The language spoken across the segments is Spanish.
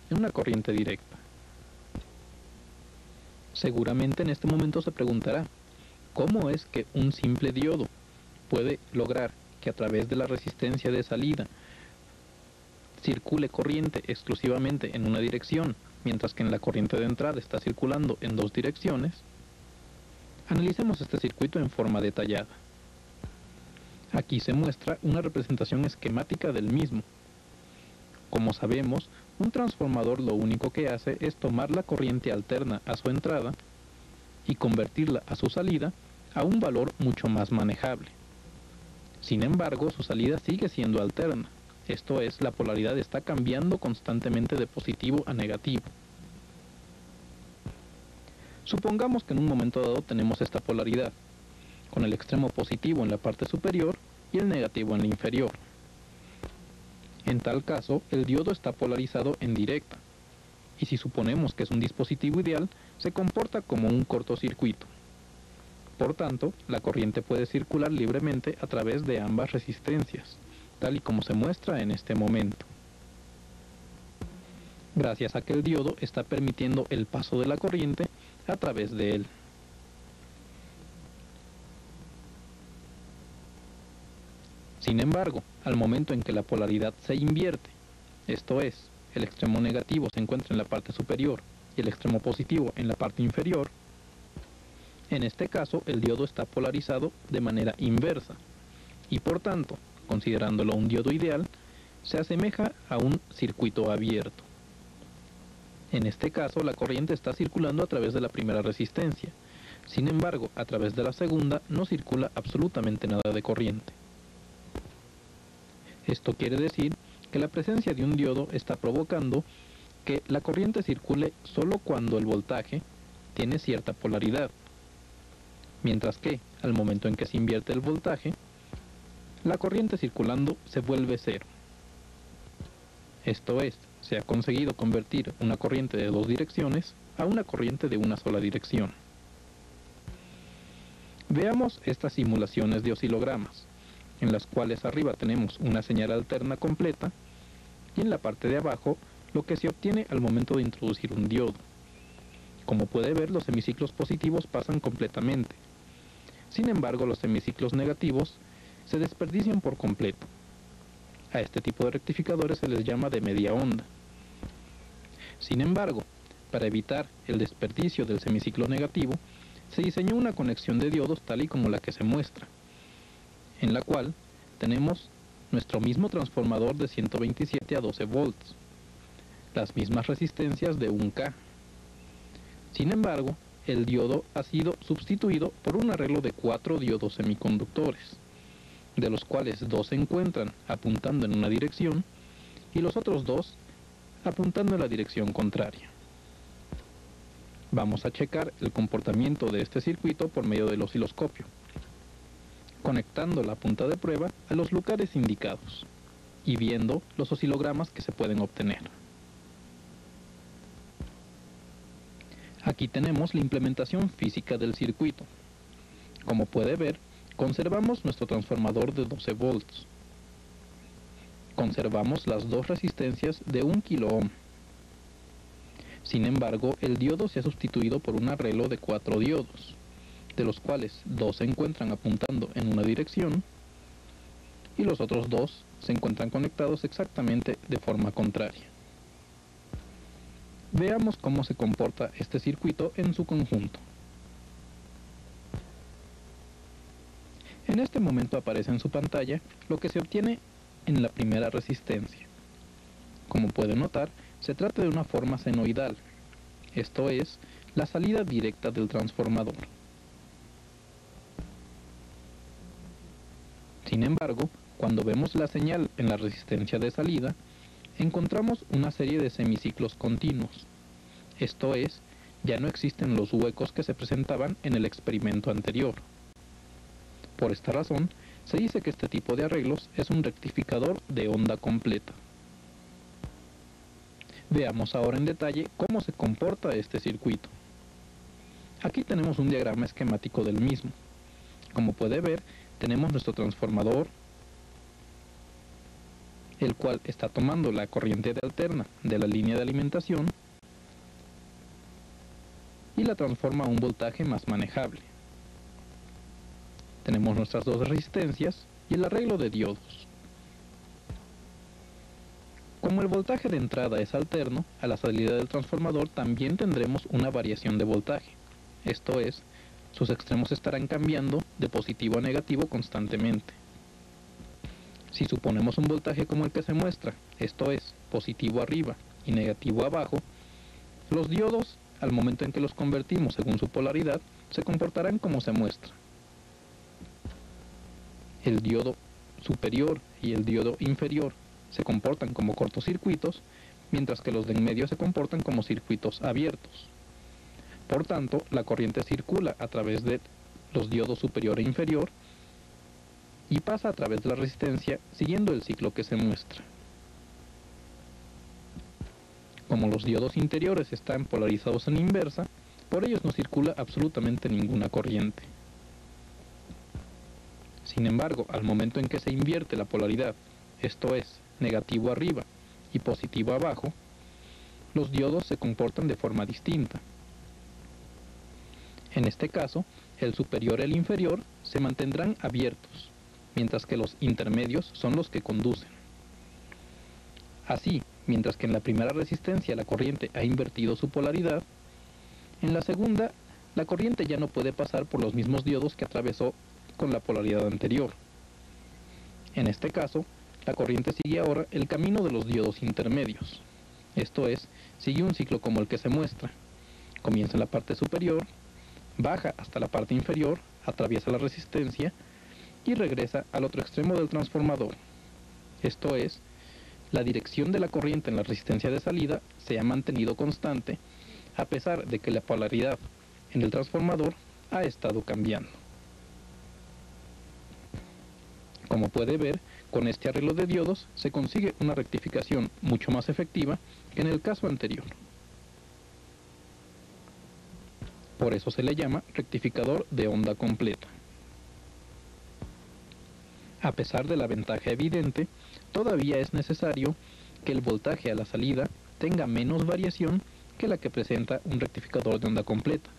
en una corriente directa. Seguramente en este momento se preguntará, ¿cómo es que un simple diodo puede lograr que a través de la resistencia de salida circule corriente exclusivamente en una dirección, mientras que en la corriente de entrada está circulando en dos direcciones? Analicemos este circuito en forma detallada. Aquí se muestra una representación esquemática del mismo. Como sabemos, un transformador lo único que hace es tomar la corriente alterna a su entrada y convertirla a su salida a un valor mucho más manejable. Sin embargo, su salida sigue siendo alterna, esto es, la polaridad está cambiando constantemente de positivo a negativo. Supongamos que en un momento dado tenemos esta polaridad, con el extremo positivo en la parte superior y el negativo en la inferior. En tal caso, el diodo está polarizado en directa, y si suponemos que es un dispositivo ideal, se comporta como un cortocircuito. Por tanto, la corriente puede circular libremente a través de ambas resistencias, tal y como se muestra en este momento. Gracias a que el diodo está permitiendo el paso de la corriente a través de él. Sin embargo, al momento en que la polaridad se invierte, esto es, el extremo negativo se encuentra en la parte superior y el extremo positivo en la parte inferior, en este caso el diodo está polarizado de manera inversa y por tanto, considerándolo un diodo ideal, se asemeja a un circuito abierto. En este caso, la corriente está circulando a través de la primera resistencia. Sin embargo, a través de la segunda no circula absolutamente nada de corriente. Esto quiere decir que la presencia de un diodo está provocando que la corriente circule solo cuando el voltaje tiene cierta polaridad, mientras que, al momento en que se invierte el voltaje, la corriente circulando se vuelve cero. Esto es, se ha conseguido convertir una corriente de dos direcciones a una corriente de una sola dirección. Veamos estas simulaciones de oscilogramas, en las cuales arriba tenemos una señal alterna completa y en la parte de abajo lo que se obtiene al momento de introducir un diodo. Como puede ver, los semiciclos positivos pasan completamente. Sin embargo, los semiciclos negativos se desperdician por completo. A este tipo de rectificadores se les llama de media onda. Sin embargo, para evitar el desperdicio del semiciclo negativo, se diseñó una conexión de diodos tal y como la que se muestra, en la cual tenemos nuestro mismo transformador de 127 a 12 volts, las mismas resistencias de 1K. Sin embargo, el diodo ha sido sustituido por un arreglo de 4 diodos semiconductores, de los cuales 2 se encuentran apuntando en una dirección y los otros 2 apuntando en la dirección contraria. Vamos a checar el comportamiento de este circuito por medio del osciloscopio, conectando la punta de prueba a los lugares indicados y viendo los oscilogramas que se pueden obtener. Aquí tenemos la implementación física del circuito. Como puede ver, conservamos nuestro transformador de 12 volts. Conservamos las dos resistencias de 1 kΩ. Sin embargo, el diodo se ha sustituido por un arreglo de 4 diodos, de los cuales 2 se encuentran apuntando en una dirección y los otros 2 se encuentran conectados exactamente de forma contraria. Veamos cómo se comporta este circuito en su conjunto. En este momento aparece en su pantalla lo que se obtiene en la primera resistencia. Como puede notar, se trata de una forma senoidal, esto es, la salida directa del transformador. Sin embargo, cuando vemos la señal en la resistencia de salida, encontramos una serie de semiciclos continuos, esto es, ya no existen los huecos que se presentaban en el experimento anterior. Por esta razón, se dice que este tipo de arreglos es un rectificador de onda completa. Veamos ahora en detalle cómo se comporta este circuito. Aquí tenemos un diagrama esquemático del mismo. Como puede ver, tenemos nuestro transformador, el cual está tomando la corriente alterna de la línea de alimentación y la transforma a un voltaje más manejable. Tenemos nuestras dos resistencias y el arreglo de diodos. Como el voltaje de entrada es alterno, a la salida del transformador también tendremos una variación de voltaje. Esto es, sus extremos estarán cambiando de positivo a negativo constantemente. Si suponemos un voltaje como el que se muestra, esto es, positivo arriba y negativo abajo, los diodos, al momento en que los convertimos según su polaridad, se comportarán como se muestra. El diodo superior y el diodo inferior se comportan como cortocircuitos, mientras que los de en medio se comportan como circuitos abiertos. Por tanto, la corriente circula a través de los diodos superior e inferior y pasa a través de la resistencia siguiendo el ciclo que se muestra. Como los diodos interiores están polarizados en inversa, por ellos no circula absolutamente ninguna corriente. Sin embargo, al momento en que se invierte la polaridad, esto es, negativo arriba y positivo abajo, los diodos se comportan de forma distinta. En este caso, el superior y el inferior se mantendrán abiertos, mientras que los intermedios son los que conducen. Así, mientras que en la primera resistencia la corriente ha invertido su polaridad, en la segunda la corriente ya no puede pasar por los mismos diodos que atravesó con la polaridad anterior. En este caso, la corriente sigue ahora el camino de los diodos intermedios. Esto es, sigue un ciclo como el que se muestra. Comienza en la parte superior, baja hasta la parte inferior, atraviesa la resistencia y regresa al otro extremo del transformador. Esto es, la dirección de la corriente en la resistencia de salida se ha mantenido constante a pesar de que la polaridad en el transformador ha estado cambiando. Como puede ver, con este arreglo de diodos se consigue una rectificación mucho más efectiva que en el caso anterior. Por eso se le llama rectificador de onda completa. A pesar de la ventaja evidente, todavía es necesario que el voltaje a la salida tenga menos variación que la que presenta un rectificador de onda completa.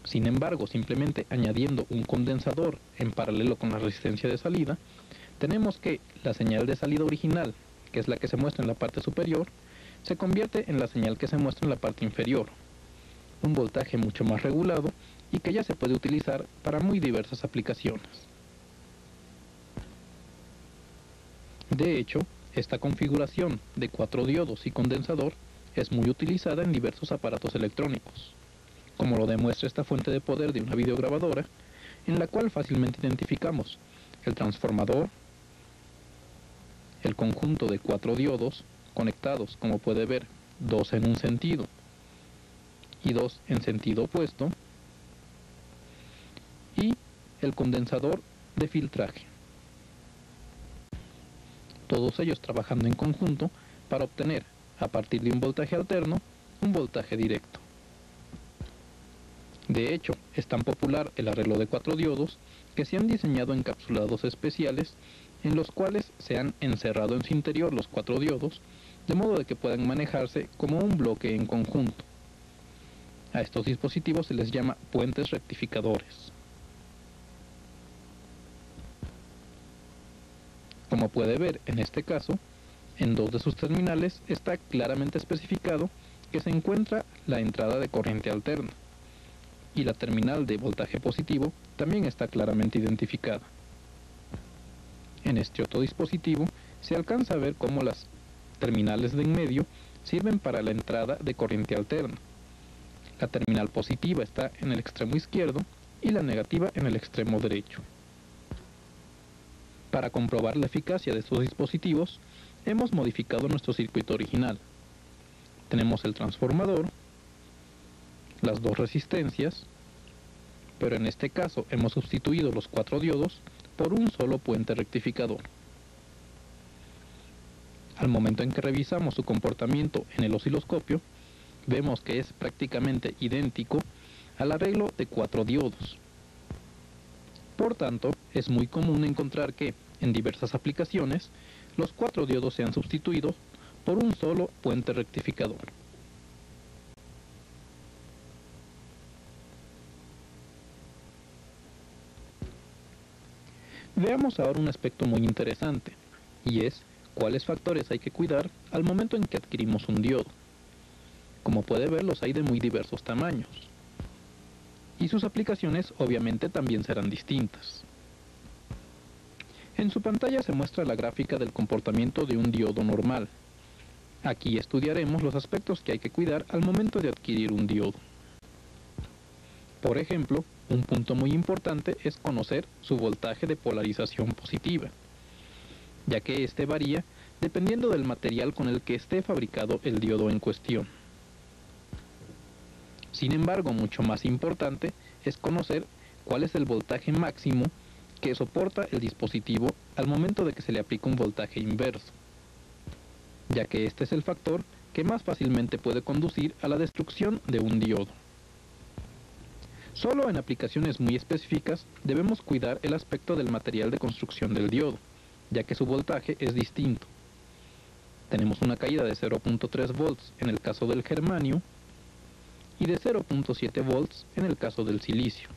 Sin embargo, simplemente añadiendo un condensador en paralelo con la resistencia de salida, tenemos que la señal de salida original, que es la que se muestra en la parte superior, se convierte en la señal que se muestra en la parte inferior. Un voltaje mucho más regulado y que ya se puede utilizar para muy diversas aplicaciones. De hecho, esta configuración de 4 diodos y condensador es muy utilizada en diversos aparatos electrónicos, como lo demuestra esta fuente de poder de una videograbadora, en la cual fácilmente identificamos el transformador, el conjunto de 4 diodos conectados, como puede ver, 2 en un sentido y 2 en sentido opuesto, y el condensador de filtraje. Todos ellos trabajando en conjunto para obtener, a partir de un voltaje alterno, un voltaje directo. De hecho, es tan popular el arreglo de 4 diodos que se han diseñado encapsulados especiales en los cuales se han encerrado en su interior los 4 diodos, de modo de que puedan manejarse como un bloque en conjunto. A estos dispositivos se les llama puentes rectificadores. Como puede ver en este caso, en 2 de sus terminales está claramente especificado que se encuentra la entrada de corriente alterna, y la terminal de voltaje positivo también está claramente identificada. En este otro dispositivo se alcanza a ver cómo las terminales de en medio sirven para la entrada de corriente alterna. La terminal positiva está en el extremo izquierdo y la negativa en el extremo derecho. Para comprobar la eficacia de estos dispositivos, hemos modificado nuestro circuito original. Tenemos el transformador, las 2 resistencias, pero en este caso hemos sustituido los 4 diodos por un solo puente rectificador. Al momento en que revisamos su comportamiento en el osciloscopio, vemos que es prácticamente idéntico al arreglo de 4 diodos. Por tanto, es muy común encontrar que, en diversas aplicaciones, los 4 diodos sean sustituidos por un solo puente rectificador. Veamos ahora un aspecto muy interesante, y es cuáles factores hay que cuidar al momento en que adquirimos un diodo. Como puede ver, los hay de muy diversos tamaños, y sus aplicaciones obviamente también serán distintas. En su pantalla se muestra la gráfica del comportamiento de un diodo normal. Aquí estudiaremos los aspectos que hay que cuidar al momento de adquirir un diodo. Por ejemplo, un punto muy importante es conocer su voltaje de polarización positiva, ya que este varía dependiendo del material con el que esté fabricado el diodo en cuestión. Sin embargo, mucho más importante es conocer cuál es el voltaje máximo que soporta el dispositivo al momento de que se le aplica un voltaje inverso, ya que este es el factor que más fácilmente puede conducir a la destrucción de un diodo. Solo en aplicaciones muy específicas debemos cuidar el aspecto del material de construcción del diodo, ya que su voltaje es distinto. Tenemos una caída de 0.3 volts en el caso del germanio y de 0.7 volts en el caso del silicio.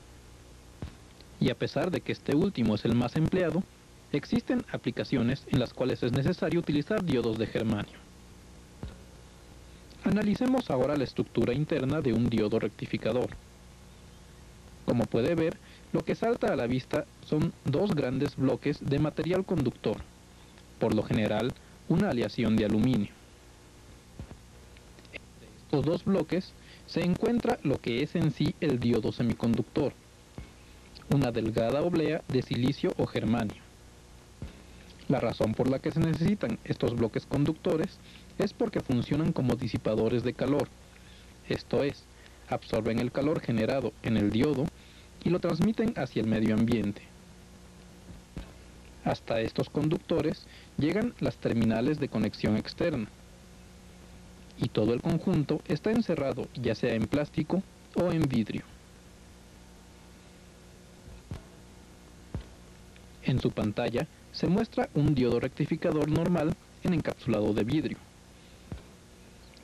Y a pesar de que este último es el más empleado, existen aplicaciones en las cuales es necesario utilizar diodos de germanio. Analicemos ahora la estructura interna de un diodo rectificador. Como puede ver, lo que salta a la vista son dos grandes bloques de material conductor, por lo general una aleación de aluminio. Entre estos dos bloques se encuentra lo que es en sí el diodo semiconductor, una delgada oblea de silicio o germanio. La razón por la que se necesitan estos bloques conductores es porque funcionan como disipadores de calor, esto es, absorben el calor generado en el diodo y lo transmiten hacia el medio ambiente. Hasta estos conductores llegan las terminales de conexión externa, y todo el conjunto está encerrado ya sea en plástico o en vidrio. En su pantalla se muestra un diodo rectificador normal en encapsulado de vidrio.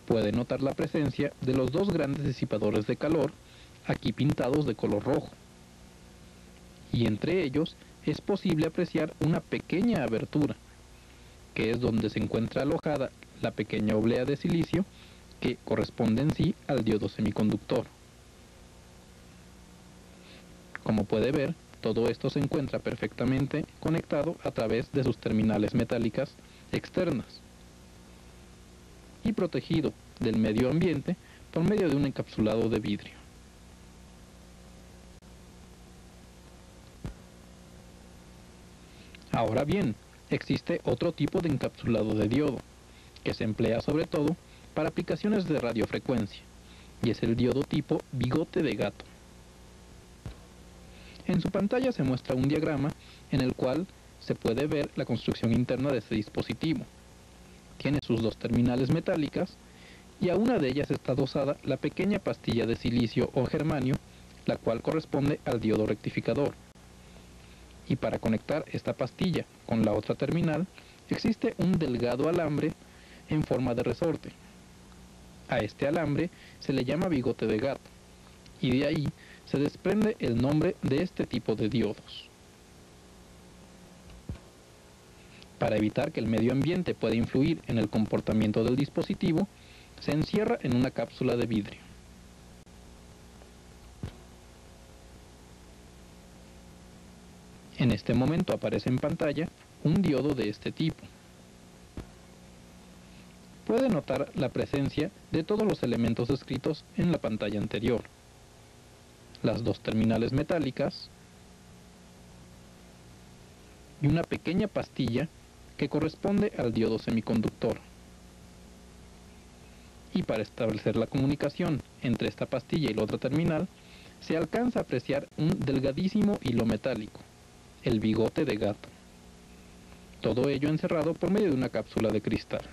Puede notar la presencia de los dos grandes disipadores de calor, aquí pintados de color rojo. Y entre ellos es posible apreciar una pequeña abertura, que es donde se encuentra alojada la pequeña oblea de silicio que corresponde en sí al diodo semiconductor. Como puede ver, todo esto se encuentra perfectamente conectado a través de sus terminales metálicas externas y protegido del medio ambiente por medio de un encapsulado de vidrio. Ahora bien, existe otro tipo de encapsulado de diodo, que se emplea sobre todo para aplicaciones de radiofrecuencia, y es el diodo tipo bigote de gato. En su pantalla se muestra un diagrama en el cual se puede ver la construcción interna de este dispositivo. Tiene sus dos terminales metálicas y a una de ellas está adosada la pequeña pastilla de silicio o germanio, la cual corresponde al diodo rectificador. Y para conectar esta pastilla con la otra terminal, existe un delgado alambre en forma de resorte. A este alambre se le llama bigote de gato, y de ahí se desprende el nombre de este tipo de diodos. Para evitar que el medio ambiente pueda influir en el comportamiento del dispositivo, se encierra en una cápsula de vidrio. En este momento aparece en pantalla un diodo de este tipo. Puede notar la presencia de todos los elementos descritos en la pantalla anterior: las dos terminales metálicas y una pequeña pastilla que corresponde al diodo semiconductor. Y para establecer la comunicación entre esta pastilla y la otra terminal, se alcanza a apreciar un delgadísimo hilo metálico, el bigote de gato. Todo ello encerrado por medio de una cápsula de cristal.